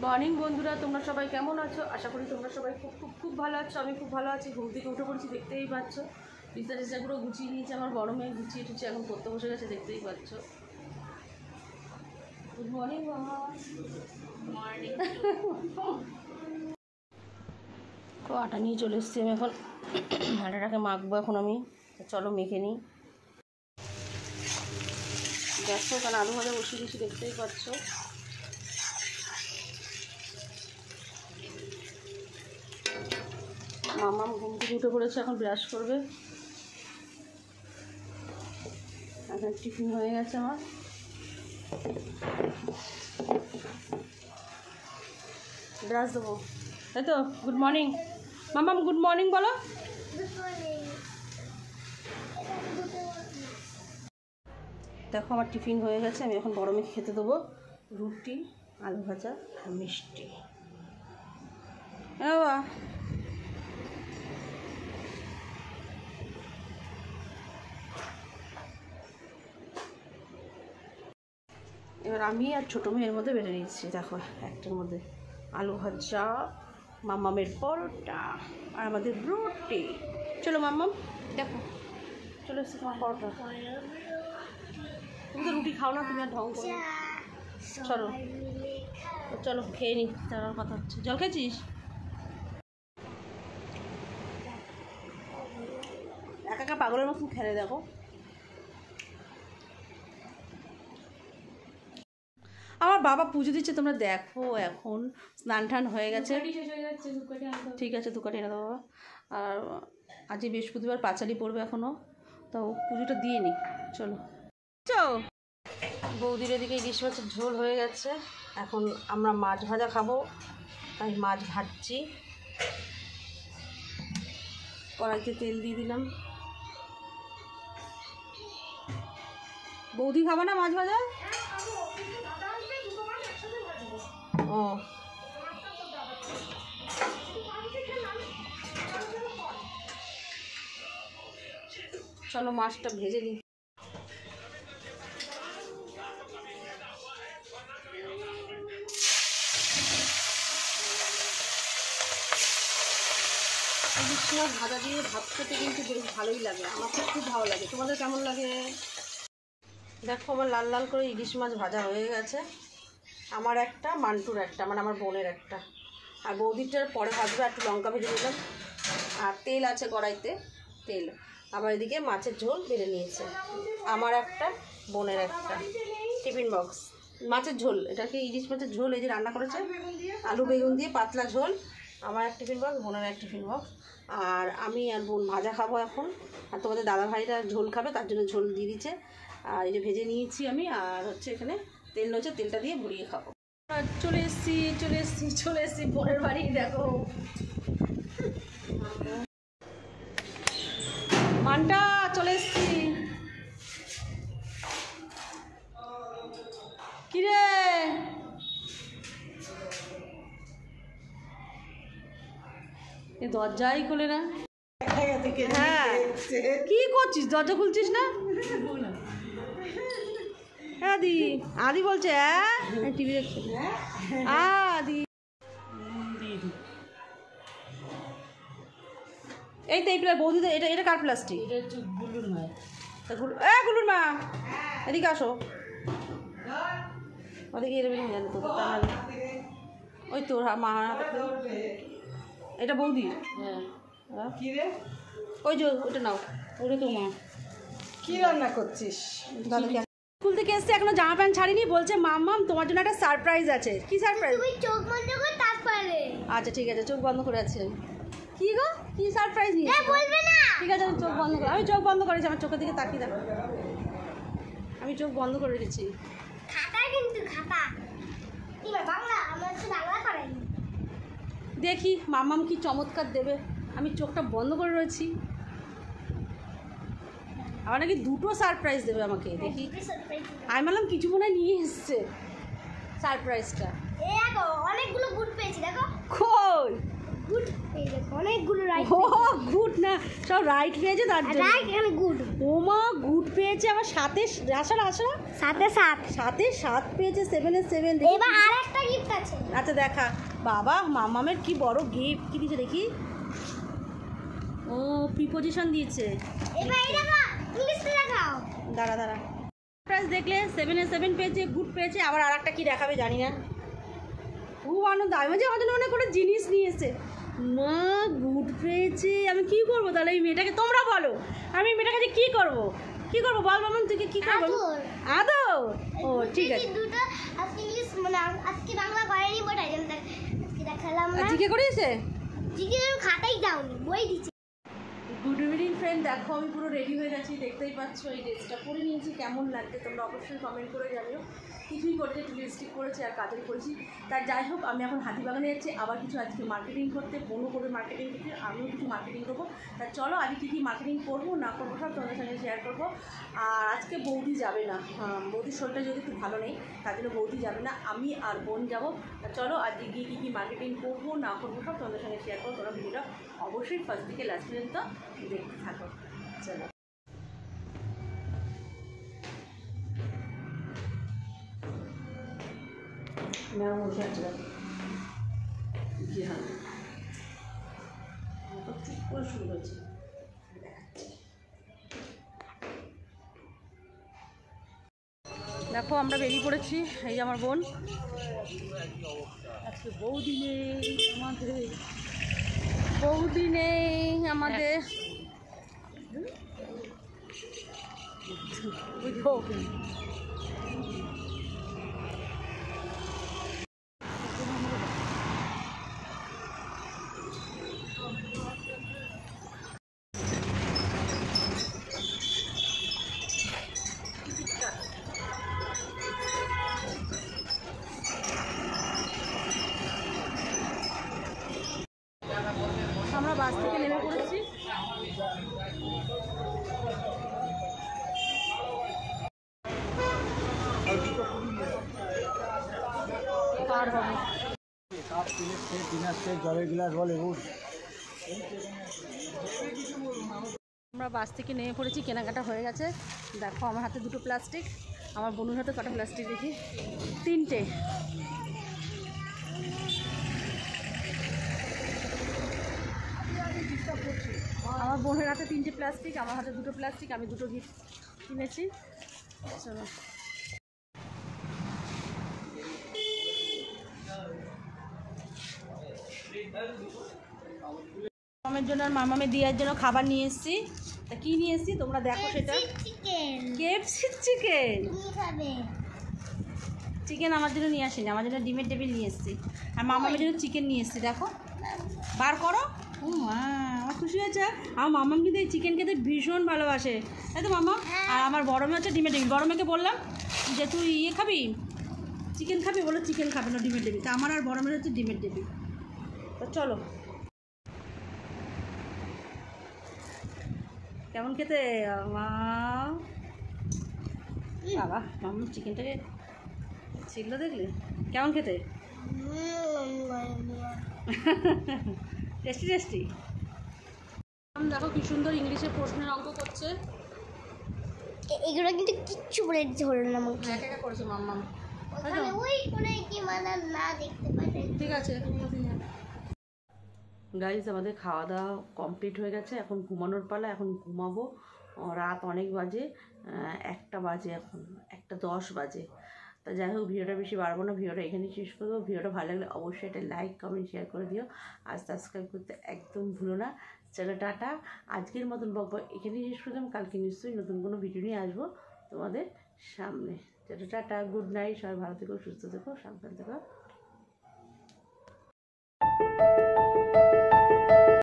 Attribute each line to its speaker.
Speaker 1: Morning বন্ধুরা, তোমরা সবাই কেমন আছো? আশা করি তোমরা সবাই খুব খুব খুব ভালো আছো। আমি খুব ভালো আছি। ঘুম থেকে উঠে পড়েছি, দেখতেই পাচ্ছ। বিছানা টিছানাগুলো গুছিয়ে নিয়েছে আমার বড় মেয়ে, গুছিয়ে টুছিয়ে এখন পড়তে বসে গেছে, দেখতেই পাচ্ছ। গুড মর্নিং মামা। মর্নিং। তো আটা নিয়ে চলে এসেছি আমি এখন। আটাটাকে মাখবো এখন আমি। চলো মেখে নিই। দেখো কারণ আলু ভাজা বসিয়ে দিয়েছি, দেখতেই পাচ্ছ। মামা ঘুম থেকে উঠে পড়েছে, এখন ব্রাশ করবে। এখন টিফিন হয়ে গেছে আমার। ব্রাশ দেবো, তাই তো? গুড মর্নিং মামাম, গুড মর্নিং বলো। দেখো আমার টিফিন হয়ে গেছে, আমি এখন বড় মেয়েকে খেতে দেবো। রুটি, আলু ভাজা আর মিষ্টি। বাবা এবার আমি আর ছোটো মেয়ের মধ্যে বেড়ে নিয়েছি। দেখো একটার মধ্যে আলু ভাজা, মামামের পরোটা আর আমাদের রুটি। চলো মাম্মাম, দেখো চলে এসছি তোমার পরোটা। তুমি তো রুটি খাও না, তুমি আর ঢং করো। চলো চলো খেয়ে নি, তার কথা হচ্ছে। জল খেয়েছিস? একা একা পাগলের মতন খেলে দেখো। আমার বাবা পুজো দিচ্ছে, তোমরা দেখো। এখন স্নান টান হয়ে গেছে, ঠিক আছে দুকাটি এনে দেবো বাবা। আর আজকে বৃহস্পতিবার, পাঁচালি পড়বে এখনও, তো পুজোটা দিয়ে নি। চলো বৌদির এদিকে ইলিশ মাছের ঝোল হয়ে গেছে। এখন আমরা মাছ ভাজা খাবো, তাই মাছ ভাজছি। কড়াইতে তেল দিয়ে দিলাম। বৌদি খাবে না মাছ ভাজা? ও চলো মাছটা ভেজে নিই। ইলিশ মাছ ভাজা দিয়ে ভাত খেতে কিন্তু বেশ ভালোই লাগে, আমার খুব ভালো লাগে। তোমাদের কেমন লাগে? দেখো আমার লাল লাল করে ইলিশ মাছ ভাজা হয়ে গেছে। আমার একটা, মান্টুর একটা, মানে আমার বোনের একটা। আর বৌদিটার পরে ভাজবে, একটু লঙ্কা ভেজে দিলাম। আর তেল আছে কড়াইতে, তেল। আবার এদিকে মাছের ঝোল বেড়ে নিয়েছে। আমার একটা, বোনের একটা। টিফিন বক্স মাছের ঝোল, এটাকে ইলিশ মাছের ঝোল এই যে রান্না করেছে, আলু বেগুন দিয়ে পাতলা ঝোল। আমার এক টিফিন বক্স, বোনের এক টিফিন বক্স। আর আমি আর বোন ভাজা খাবো এখন। আর তোমাদের দাদা ভাইরা ঝোল খাবে, তার জন্য ঝোল দিয়ে দিচ্ছে। আর এই যে ভেজে নিয়েছি আমি। আর হচ্ছে এখানে তেল রয়েছে, তেলটা দিয়ে ভরিয়ে খাবো। চলে এসছি বোনের বাড়ি। দেখো মানটা চলে এসছি। কিরে এ দরজাই খোলে না। হ্যাঁ কি করছিস, দরজা খুলছিস না? হ্যাঁ দি, আদি বলছে। হ্যাঁ টিভি দেখছে আদি। এই তো এই বৌদি, এটা এটা কার প্লাস্টিক? গুলুর মা। গুলুর মা এদিকে আসো। ওদিকে এরকম জানি তো, ওই তোর মা। এটা বৌদি। ওই যে ওটা নাও, ওটা তো মা।
Speaker 2: কি রান্না করছিস?
Speaker 1: দাদাকে স্কুল থেকে এসছে, এখনো জামা প্যান্ট ছাড়িনি। বলছে মাম্মাম তোমার জন্য একটা সারপ্রাইজ আছে। কি সারপ্রাইজ?
Speaker 3: তুমি চোখ বন্ধ করে তারপরে।
Speaker 1: আচ্ছা ঠিক আছে, চোখ বন্ধ করে আছি। কি গো, কি সারপ্রাইজ নিয়ে?
Speaker 3: বলবে না।
Speaker 1: ঠিক আছে আমি চোখ বন্ধ করে, আমি চোখ বন্ধ করেছি। আমার চোখের দিকে তাকিয়ে দেখো, আমি চোখ বন্ধ করে রেখেছি।
Speaker 3: খাতা কিন্তু খাতা এবার বাংলা, আমরা তো বাংলা করাইনি।
Speaker 1: দেখি মাম্মাম কি চমৎকার দেবে। আমি চোখটা বন্ধ করে রয়েছি। আবার নাকি দুটো সারপ্রাইজ দেবে আমাকে। দেখি আমি বললাম কিছু মনে হয় নিয়ে এসছে সারপ্রাইজটা।
Speaker 3: এই দেখো অনেকগুলো গুড পেয়েছি, দেখো।
Speaker 1: কই
Speaker 3: গুড এই দেখো অনেকগুলো রাইট
Speaker 1: ও গুড না, সব রাইট পেয়েছে তার জন্য।
Speaker 3: রাইট এখানে গুড
Speaker 1: ও মা গুড পেয়েছে, আবার সাথে আসা
Speaker 3: সাথে সাত
Speaker 1: সাথে 7 পেয়েছে, 7-এর 7।
Speaker 3: এবার আরেকটা গিফট আছে
Speaker 1: আচ্ছা দেখা বাবা, মামামের কি বড় গিফট, কি দিয়েছে দেখি। ও প্রিপোজিশন দিয়েছে।
Speaker 3: এবার এই দেখো ইংলিশে দেখাও
Speaker 1: দাঁড়া প্রাইস দেখলে 7-এর 7 পেয়েছে, গুড পেয়েছে, আবার আর একটা কী দেখাবে জানি না। খুব আনন্দ, আমি যে আমাদের মনে করে জিনিস নিয়ে এসে মা গুড পেয়েছে। আমি কি করবো তাহলে এই মেয়েটাকে, তোমরা বলো আমি মেয়েটাকে যে কী করবো বল মামন, তুই কি করবো? আদর। ও ঠিক আছে।
Speaker 3: দুটো আজকে ইংলিশ মানে আজকে বাংলা করেনি বই তাই জন্য আজকে দেখালাম না
Speaker 1: জিকে করেছে,
Speaker 3: জিকে খাতাই দাওনি বই দিচ্ছে
Speaker 1: গুড ইভিনিং ফ্রেন্ড। দেখো আমি পুরো রেডি হয়ে গেছি, দেখতেই পাচ্ছ এই ড্রেসটা পরে নিয়েছি। কেমন লাগছে তোমরা অবশ্যই কমেন্ট করে জানিও। কিছুই করেছি, একটু লিপস্টিক করেছি আর কাজল করেছি। তার যাই হোক, আমি এখন হাতিবাগানে যাচ্ছি, আবার কিছু আজকে মার্কেটিং করতে, বোনও করবে মার্কেটিং করতে, আমিও কিছু মার্কেটিং করবো। তা চলো আজকে কী কী মার্কেটিং করবো না করবো সব তোমাদের সঙ্গে শেয়ার করবো। আর আজকে বৌদি যাবে না, বৌদির শরীরটা যদি একটু ভালো নেই, তার জন্য বৌদি যাবে না, আমি আর বোন যাবো। তা চলো আজকে গিয়ে কী কী মার্কেটিং করবো না করবো সব তোমাদের সঙ্গে শেয়ার করবো। তোমরা ভিডিওটা অবশ্যই ফার্স্ট থেকে লাস্ট পর্যন্ত দেখতে থাকো। চলো মেরা বসে আছে কি হয় চুপ করে শুরু হয়েছে। দেখো আমরা বেরিয়ে পড়েছি, এই যে আমার বোন। আজকে বৌদি নেই আমাদের বুঝো। আমরা বাস থেকে নেমে পড়েছি। পার হবে
Speaker 2: জলের গ্লাস বলে
Speaker 1: আমরা বাস থেকে নেমে পড়েছি, কেনাকাটা হয়ে গেছে। দেখো আমার হাতে 2টো প্লাস্টিক, আমার বোনের হাতে কটা প্লাস্টিক দেখি, 3টে। আমার বোনের হাতে 3টে প্লাস্টিক, আমার হাতে 2টো প্লাস্টিক, আমি 2টো গিফট কিনেছি। চলো মামামের জন্য আর মামামের দিয়ার জন্য খাবার নিয়ে এসেছি। তা কী নিয়ে এসেছি তোমরা দেখো সেটা।
Speaker 3: Chicken
Speaker 1: KFC chicken.
Speaker 3: তুমি খাবে
Speaker 1: চিকেন আমার জন্য নিয়ে আসিনি, আমার জন্য ডিমের টেবিল নিয়ে এসেছি, আর মামামের জন্য চিকেন নিয়ে এসেছি। দেখো বার করো। ও মা আমার খুশি হয়েছে। আমার মামাম কিন্তু এই চিকেন খেতে ভীষণ ভালোবাসে, তাই তো মামা? আর আমার বড় মেয়ে হচ্ছে ডিমের টেবিল। বড় মেয়েকে বললাম যে তুই খাবি চিকেন খাবি, বলো চিকেন খাবে না, ডিমের টেবিল। তা আমার আর বড় মেয়ের হচ্ছে ডিমের টেবিল। তো চলো কেমন খেতে মা বাবা, মামা চিকেনটাকে ছিল দেখলে কেমন খেতে, টেস্টি। দেখো কি সুন্দর ইংলিশে প্রশ্নের অঙ্ক করছে।
Speaker 3: এগুলো কিন্তু কিচ্ছু বলে দিতে হলো না আমাকে
Speaker 1: একা একা করেছে মাম্মাম।
Speaker 3: ওখানে ওই কোনে কি মানে না দেখতে পারে
Speaker 1: ঠিক আছে গাইজ, আমাদের খাওয়া দাওয়া কমপ্লিট হয়ে গেছে, এখন ঘুমানোর পালা। এখন ঘুমাবো, রাত অনেক বাজে, 1টা বাজে, এখন 1:10 বাজে। তা যাই হোক ভিডিওটা বেশি বাড়বো না, ভিডিওটা এখানেই শেষ করবো। ভিডিওটা ভালো লাগলে অবশ্যই এটা লাইক কমেন্ট শেয়ার করে দিও, আর সাবস্ক্রাইব করতে একদম ভুলো না। চলো টাটা, আজকের মতন বকবক এখানেই শেষ করলাম। কালকে নিশ্চয়ই নতুন কোনো ভিডিও নিয়ে আসবো তোমাদের সামনে। চলো টাটা, গুড নাইট, সবাই ভালো থেকো, সুস্থ থেকো, সাবধান থেকো।